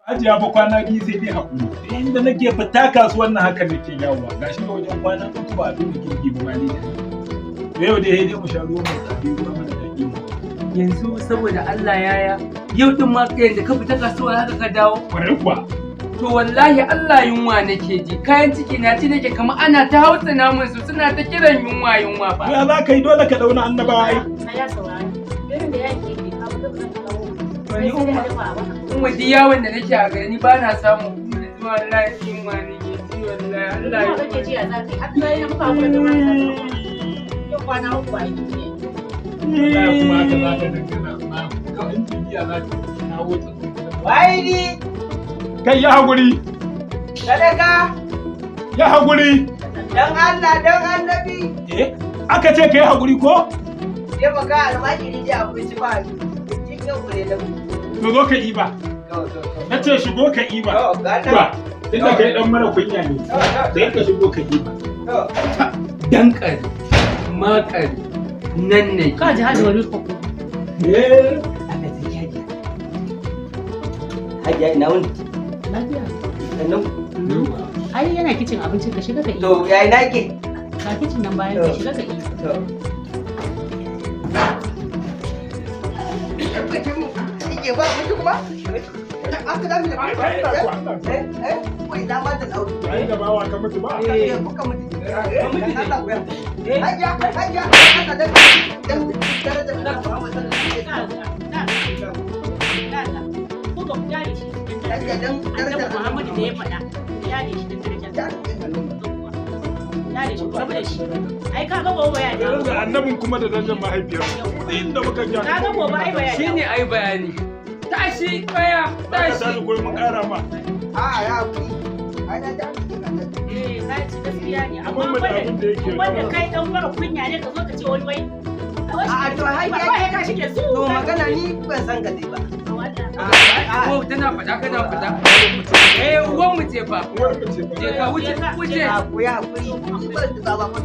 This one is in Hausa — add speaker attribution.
Speaker 1: Hajiya fa kwana biyu sai dai haƙuri. Inda nake fita kasuwan nan haka nake yawowa. Gashi da wajen kwana uku ba a duba kirki ba ne. Yau dai mu sha ruwan mu tsabi ruwa mana daɗi.
Speaker 2: Yanzu saboda Allah yaya yau din ma kai da ka fita kasuwa haka ka dawo.
Speaker 1: Kwarai kuwa.
Speaker 2: To wallahi Allah yunwa nake ji. Kayan ciki na ci nake kamar ana ta hausa namun su suna ta kiran yunwa ba.
Speaker 1: Ya za ka yi dole ka dauna annaba ai.
Speaker 3: Ya saurari. Irin da yake ke kawo da
Speaker 2: Wani umma di yawon da nake a gari ba na samu wallahi yunwa nake ji wallahi Allah ya
Speaker 3: kake ji a zafi. Allah ya maka hakuri da wannan. Yau kwana uku a yi ne.
Speaker 1: Wallahi kuma haka za ka dangana. Ka in bibiya za ka na wuce.
Speaker 4: Wai ni
Speaker 1: Kai ya haƙuri.
Speaker 4: sadaka
Speaker 1: Ya haƙuri.
Speaker 4: dan Allah dan annabi
Speaker 1: Aka ce ka yi haƙuri ko?
Speaker 4: ya maka almajiri da abinci ba cikin yau ne da
Speaker 1: To zo ka iba. Na ce shigo ka iba.
Speaker 4: To, gata.
Speaker 1: Ba, tunda kai dan mara kunya ne. Sai ka shigo ka iba.
Speaker 2: dankari makari nan ne
Speaker 3: Ka ji hajji wani ko.
Speaker 1: Eh,
Speaker 4: aka ce hajiya hajiya ina wuni
Speaker 3: Lafiya.
Speaker 4: sannan
Speaker 3: Ai yana kicin abincin ka shiga ka yi.
Speaker 4: to yayi nake
Speaker 3: Ka kicin nan bayan ka shiga ka yi.
Speaker 4: to Ike ba mutu kuma? Aka dami da wai da ma da dauri.
Speaker 1: ai da bawa ka mutu ba.
Speaker 4: Kuka mutu. Allah ku ya. Hajiya, hajiya, aka da dan daraja da Muhammad sallallahu alaihi wasallam.
Speaker 3: Ko ga mu jare shi.
Speaker 4: Hajiya dan daraja
Speaker 3: Muhammadu da ya faɗa. Jare shi da daraja. Jare shi kuma da shi. Ai ka ga gobe ya dawo.
Speaker 1: Da annabin kuma da dangin mahaifiyar. Inda muka ga.
Speaker 3: Ka ga gobe ai bayani.
Speaker 2: shine ai bayani tashi baya
Speaker 1: Tashi
Speaker 2: tashi
Speaker 1: koyi mun ƙara ma.
Speaker 4: a ya kuri. Ai na da
Speaker 3: Ka ci gaskiya ne amma
Speaker 1: Abin da abin da yake
Speaker 3: wanda
Speaker 1: gaba.
Speaker 3: kai dan mara kunya ne ka zo ka ce wani wai.
Speaker 4: A to hajiya
Speaker 3: Ba ka shike su.
Speaker 4: to magana ni ban san ka dai ba.
Speaker 2: ko tana faɗa kana faɗa uwan mu ce fa
Speaker 1: Uwar ka ce ba.
Speaker 2: je ka wuce
Speaker 4: Ya ku ya kuri. Ni ban da ba ba.